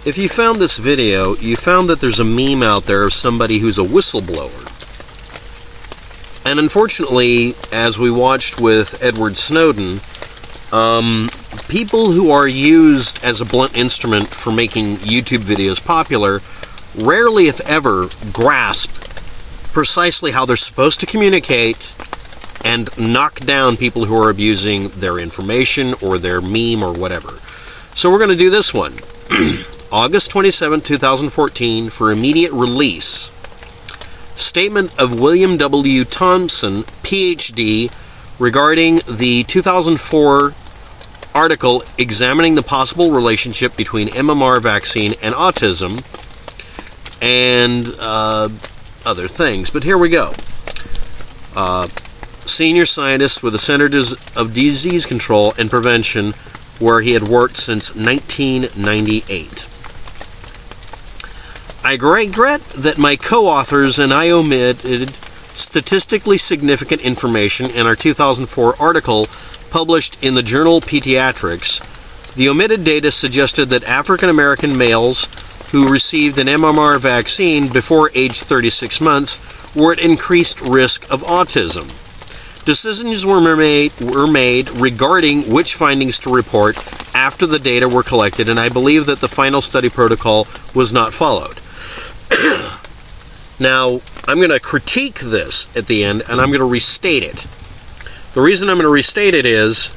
If you found this video, you found that there's a meme out there of somebody who's a whistleblower. And unfortunately, as we watched with Edward Snowden, people who are used as a blunt instrument for making YouTube videos popular rarely, if ever, grasp precisely how they're supposed to communicate and knock down people who are abusing their information or their meme or whatever. So we're going to do this one. August 27, 2014, for immediate release. Statement of William W. Thompson, PhD, regarding the 2004 article examining the possible relationship between MMR vaccine and autism and other things. But here we go. Senior scientist with the Centers of Disease Control and Prevention, where he had worked since 1998. I regret that my co-authors and I omitted statistically significant information in our 2004 article published in the journal Pediatrics. The omitted data suggested that African American males who received an MMR vaccine before age 36 months were at increased risk of autism. Decisions were made regarding which findings to report after the data were collected, and I believe that the final study protocol was not followed. Now, I'm going to critique this at the end, and I'm going to restate it. The reason I'm going to restate it is,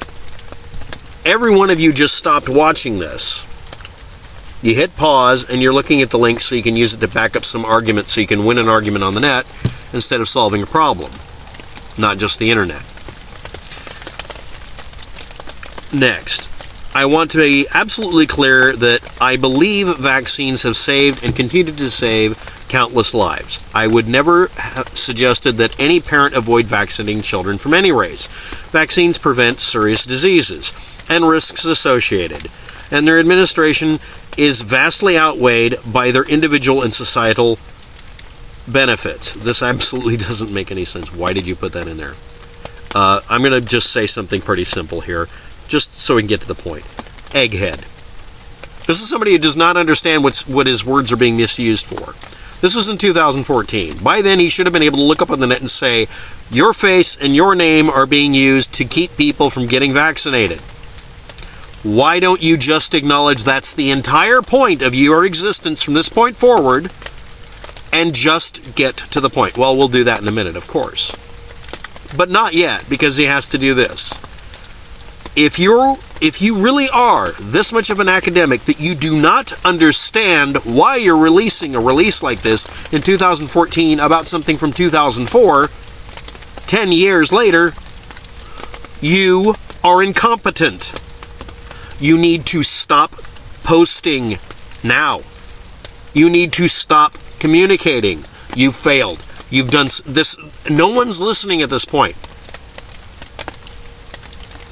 every one of you just stopped watching this. You hit pause, and you're looking at the link so you can use it to back up some argument so you can win an argument on the net instead of solving a problem. Not just the internet. Next, I want to be absolutely clear that I believe vaccines have saved and continue to save countless lives. I would never have suggested that any parent avoid vaccinating children from any race. Vaccines prevent serious diseases and risks associated, and their administration is vastly outweighed by their individual and societal benefits. This absolutely doesn't make any sense. Why did you put that in there? I'm going to just say something pretty simple here, just so we can get to the point. Egghead. This is somebody who does not understand what his words are being misused for. This was in 2014. By then, he should have been able to look up on the net and say, your face and your name are being used to keep people from getting vaccinated. Why don't you just acknowledge that's the entire point of your existence from this point forward and just get to the point? Well, we'll do that in a minute, of course. But not yet, because he has to do this. If you really are this much of an academic that you do not understand why you're releasing a release like this in 2014 about something from 2004, 10 years later, you are incompetent. You need to stop posting now. You need to stop communicating. You've failed. You've done this. No one's listening at this point.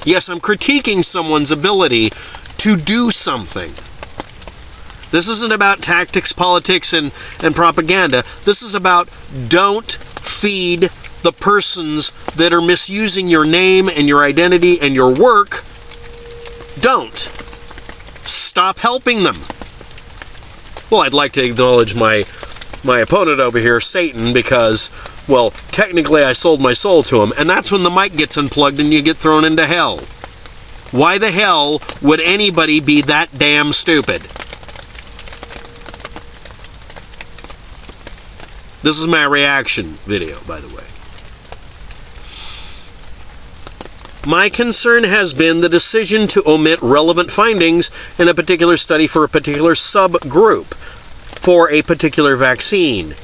Yes, I'm critiquing someone's ability to do something. This isn't about tactics, politics, and propaganda. This is about don't feed the persons that are misusing your name and your identity and your work. Don't. Stop helping them. Well, I'd like to acknowledge my opponent over here, Satan, because, well, technically I sold my soul to him, and that's when the mic gets unplugged and you get thrown into hell. Why the hell would anybody be that damn stupid? This is my reaction video, by the way. My concern has been the decision to omit relevant findings in a particular study for a particular subgroup for a particular vaccine.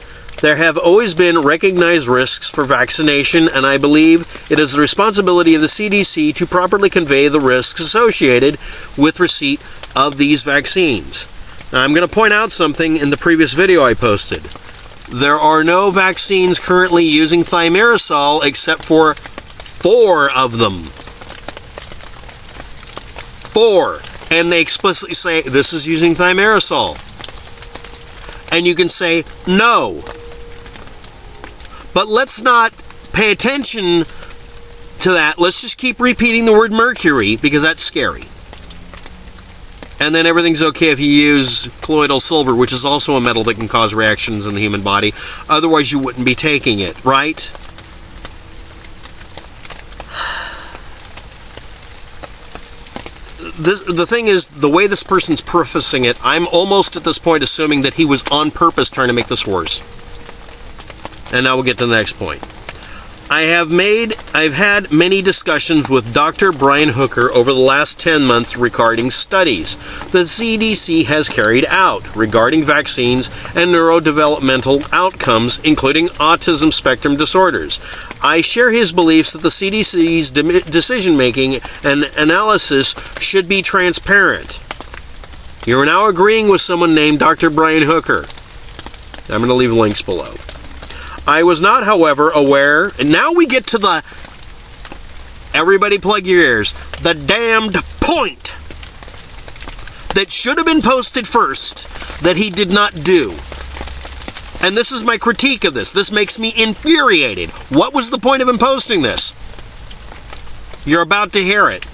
There have always been recognized risks for vaccination, and I believe it is the responsibility of the CDC to properly convey the risks associated with receipt of these vaccines. Now, I'm going to point out something in the previous video I posted. There are no vaccines currently using Thimerosal except for 4 of them. 4. And they explicitly say, this is using Thimerosal. And you can say, no. But let's not pay attention to that. Let's just keep repeating the word mercury, because that's scary. And then everything's okay if you use colloidal silver, which is also a metal that can cause reactions in the human body. Otherwise, you wouldn't be taking it, right? The thing is, the way this person's prefacing it, I'm almost at this point assuming that he was on purpose trying to make this worse. And now we'll get to the next point. I've had many discussions with Dr. Brian Hooker over the last 10 months regarding studies the CDC has carried out regarding vaccines and neurodevelopmental outcomes, including autism spectrum disorders. I share his beliefs that the CDC's decision-making and analysis should be transparent. You are now agreeing with someone named Dr. Brian Hooker. I'm going to leave links below. I was not, however, aware, and now we get to the, everybody plug your ears, the damned point that should have been posted first that he did not do. And this is my critique of this. This makes me infuriated. What was the point of him posting this? You're about to hear it.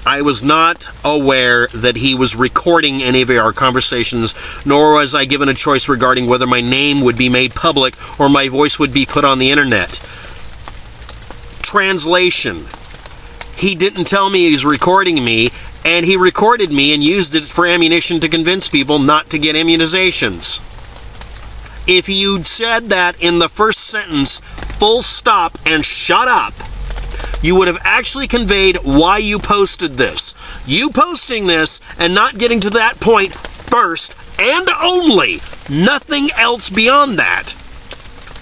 I was not aware that he was recording any of our conversations, nor was I given a choice regarding whether my name would be made public or my voice would be put on the internet. Translation. He didn't tell me he was recording me, and he recorded me and used it for ammunition to convince people not to get immunizations. If you'd said that in the first sentence, full stop and shut up, you would have actually conveyed why you posted this. You posting this and not getting to that point first and only, nothing else beyond that,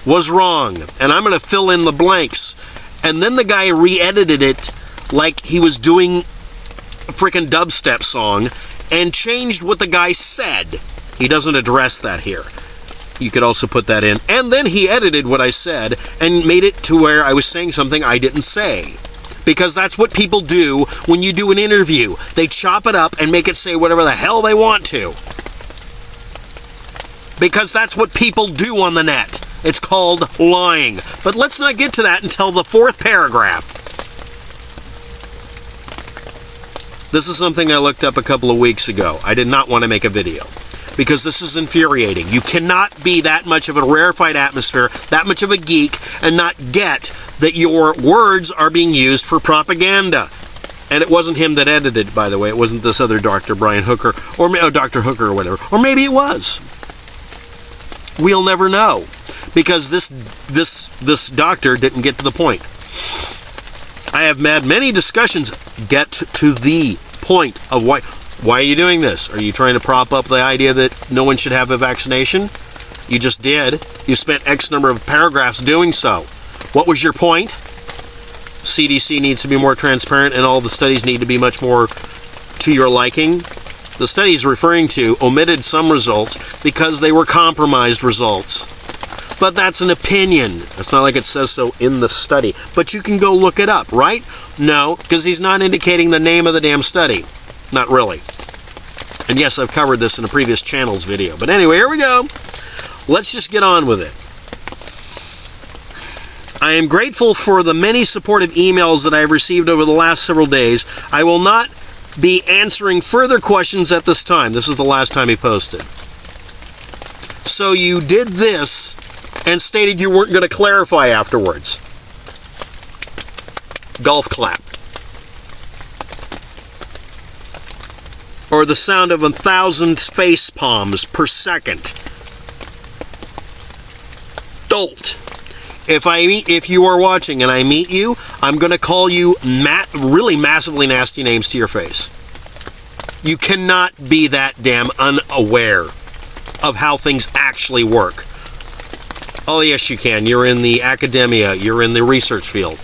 was wrong. And I'm going to fill in the blanks. And then the guy re-edited it like he was doing a freaking dubstep song and changed what the guy said. He doesn't address that here. You could also put that in. And then he edited what I said and made it to where I was saying something I didn't say. Because that's what people do when you do an interview. They chop it up and make it say whatever the hell they want to. Because that's what people do on the net. It's called lying. But let's not get to that until the 4th paragraph. This is something I looked up a couple of weeks ago. I did not want to make a video. Because this is infuriating. You cannot be that much of a rarefied atmosphere, that much of a geek, and not get that your words are being used for propaganda. And it wasn't him that edited, by the way. It wasn't this other Dr. Brian Hooker, or Dr. Hooker or whatever. Or maybe it was. We'll never know. Because this doctor didn't get to the point. I have had many discussions get to the point of why are you doing this? Are you trying to prop up the idea that no one should have a vaccination? You just did. You spent X number of paragraphs doing so. What was your point? CDC needs to be more transparent and all the studies need to be much more to your liking. The studies referring to omitted some results because they were compromised results. But that's an opinion. It's not like it says so in the study. But you can go look it up, right? No, because he's not indicating the name of the damn study. Not really. And yes, I've covered this in a previous channel's video. But anyway, here we go. Let's just get on with it. I am grateful for the many supportive emails that I have received over the last several days. I will not be answering further questions at this time. This is the last time he posted. So you did this and stated you weren't going to clarify afterwards. Golf clap. Or the sound of 1,000 face palms per second. Dolt. If you are watching and I meet you, I'm going to call you really massively nasty names to your face. You cannot be that damn unaware of how things actually work. Oh yes you can. You're in the academia. You're in the research field.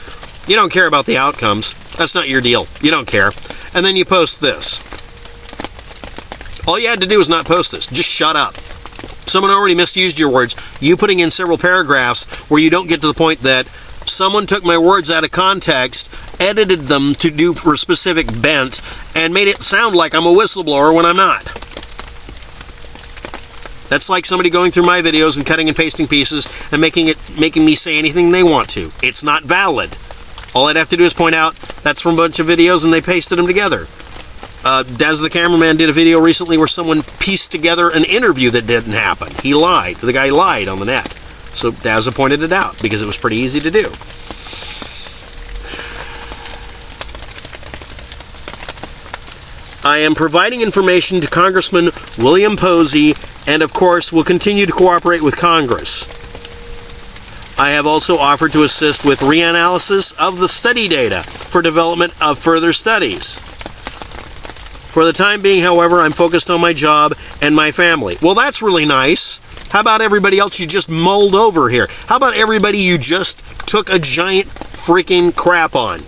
You don't care about the outcomes. That's not your deal. You don't care. And then you post this. All you had to do was not post this. Just shut up. Someone already misused your words. You putting in several paragraphs where you don't get to the point that someone took my words out of context, edited them to do for a specific bent, and made it sound like I'm a whistleblower when I'm not. That's like somebody going through my videos and cutting and pasting pieces and making me say anything they want to. It's not valid. All I'd have to do is point out that's from a bunch of videos and they pasted them together. Daz the cameraman did a video recently where someone pieced together an interview that didn't happen. He lied. The guy lied on the net. So Daz pointed it out because it was pretty easy to do. I am providing information to Congressman William Posey and, of course, will continue to cooperate with Congress. I have also offered to assist with reanalysis of the study data for development of further studies. For the time being, however, I'm focused on my job and my family. Well, that's really nice. How about everybody else you just mulled over here? How about everybody you just took a giant freaking crap on?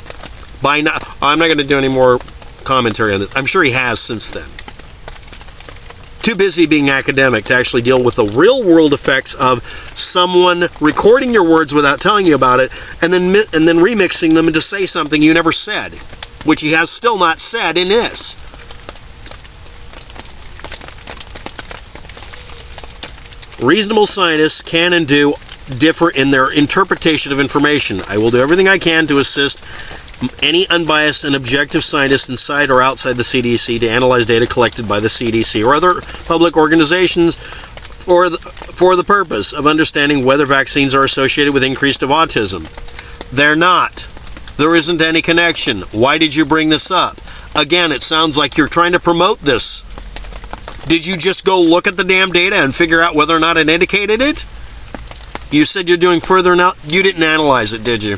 I'm not going to do any more commentary on this. I'm sure he has since then. Too busy being academic to actually deal with the real-world effects of someone recording your words without telling you about it and then remixing them to say something you never said, which he has still not said in this. Reasonable scientists can and do differ in their interpretation of information. I will do everything I can to assist any unbiased and objective scientists inside or outside the CDC to analyze data collected by the CDC or other public organizations for the purpose of understanding whether vaccines are associated with increased of autism. They're not. There isn't any connection. Why did you bring this up? Again, it sounds like you're trying to promote this. Did you just go look at the damn data and figure out whether or not it indicated it? You said you're doing further now. You didn't analyze it, did you?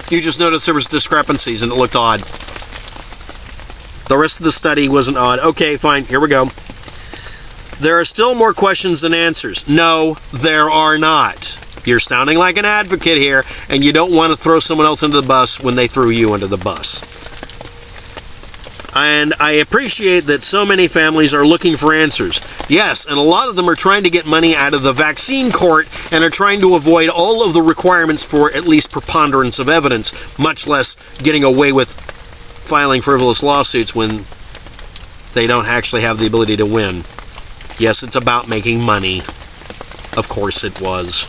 You just noticed there was discrepancies and it looked odd. The rest of the study wasn't odd. Okay, fine. Here we go. There are still more questions than answers. No, there are not. You're sounding like an advocate here, and you don't want to throw someone else under the bus when they threw you under the bus. And I appreciate that so many families are looking for answers. Yes, and a lot of them are trying to get money out of the vaccine court and are trying to avoid all of the requirements for at least preponderance of evidence, much less getting away with filing frivolous lawsuits when they don't actually have the ability to win. Yes, it's about making money. Of course it was.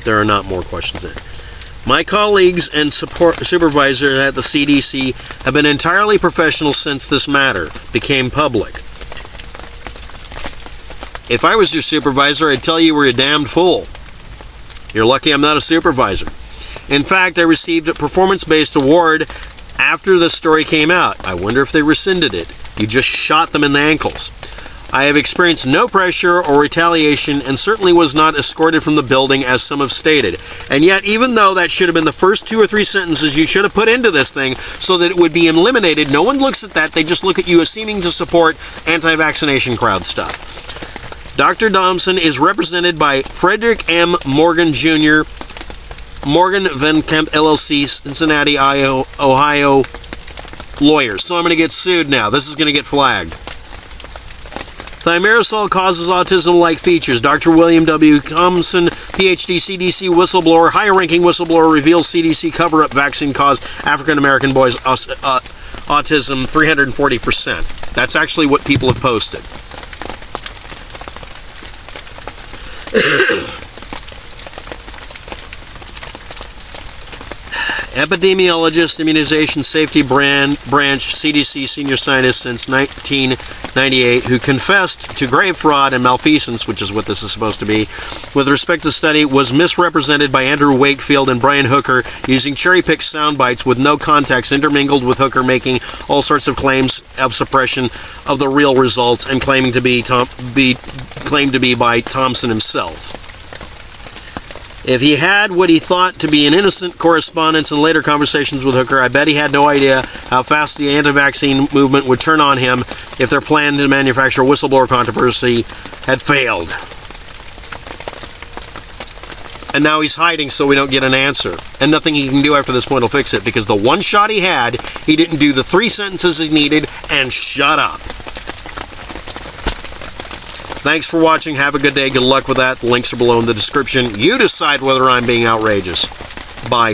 There are not more questions there. My colleagues and supervisors at the CDC have been entirely professional since this matter became public. If I was your supervisor, I'd tell you were a damned fool. You're lucky I'm not a supervisor. In fact, I received a performance-based award after the story came out. I wonder if they rescinded it. You just shot them in the ankles. I have experienced no pressure or retaliation and certainly was not escorted from the building as some have stated. And yet, even though that should have been the first 2 or 3 sentences you should have put into this thing so that it would be eliminated, no one looks at that. They just look at you as seeming to support anti-vaccination crowd stuff. Dr. Thompson is represented by Frederick M. Morgan, Jr., Morgan Van Kemp, LLC, Cincinnati, Ohio, lawyers. So I'm going to get sued now. This is going to get flagged. Thimerosal causes autism-like features. Dr. William W. Thompson, PhD, CDC whistleblower, high-ranking whistleblower, reveals CDC cover-up vaccine caused African-American boys autism 340%. That's actually what people have posted. Epidemiologist, Immunization Safety Branch, CDC senior scientist since 1998, who confessed to grave fraud and malfeasance, which is what this is supposed to be, with respect to the study, was misrepresented by Andrew Wakefield and Brian Hooker using cherry-picked sound bites with no context intermingled with Hooker making all sorts of claims of suppression of the real results and claimed to be by Thompson himself. If he had what he thought to be an innocent correspondence in later conversations with Hooker, I bet he had no idea how fast the anti-vaccine movement would turn on him if their plan to manufacture whistleblower controversy had failed. And now he's hiding so we don't get an answer. And nothing he can do after this point will fix it, because the one shot he had, he didn't do the 3 sentences he needed and shut up. Thanks for watching. Have a good day. Good luck with that. The links are below in the description. You decide whether I'm being outrageous. Bye.